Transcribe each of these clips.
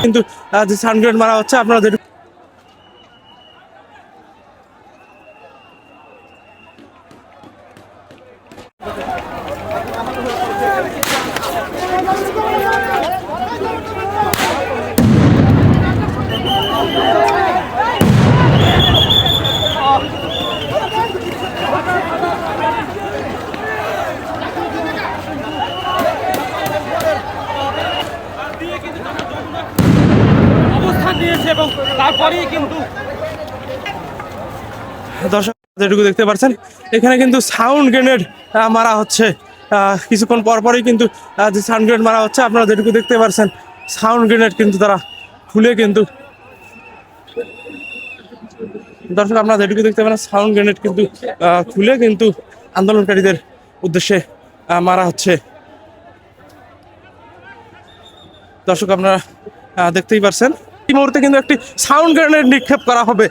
কিন্তু যে sound grenade মারা হচ্ছে আপনারা অবস্থান নিয়েছে এবং তারপরেই কিন্তু দর্শক যেটুকু দেখতে পাচ্ছেন এখানে কিন্তু সাউন্ড গ্রেনেড মারা হচ্ছে। কিছুক্ষণ পরপরই কিন্তু যে সাউন্ড গ্রেনেড মারা হচ্ছে আপনারা যেটুকু দেখতে পাচ্ছেন সাউন্ড গ্রেনেড কিন্তু তারা খুলে কিন্তু দর্শক আপনারা যেটুকু দেখতে পারেন সাউন্ড গ্রেনেড কিন্তু খুলে কিন্তু আন্দোলনকারীদের উদ্দেশ্যে মারা হচ্ছে। দর্শক আপনারা দেখতেই পারছেন এই মুহূর্তে কিন্তু একটি সাউন্ড গ্রেনেড নিক্ষেপ করা হবে।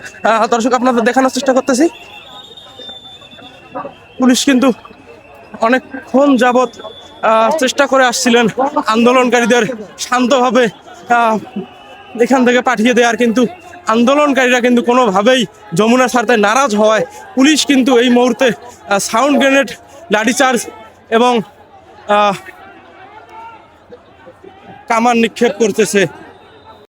দর্শক আপনাদের দেখানোর চেষ্টা করতেছি পুলিশ কিন্তু অনেকক্ষণ যাবৎ চেষ্টা করে আসছিলেন আন্দোলনকারীদের শান্তভাবে এখান থেকে পাঠিয়ে দেওয়ার, কিন্তু আন্দোলনকারীরা কিন্তু কোনোভাবেই যমুনা ছাড়তে নারাজ হওয়ায় পুলিশ কিন্তু এই মুহূর্তে সাউন্ড গ্রেনেড, লাঠিচার্জ এবং কামান নিক্ষেপ করতেছে।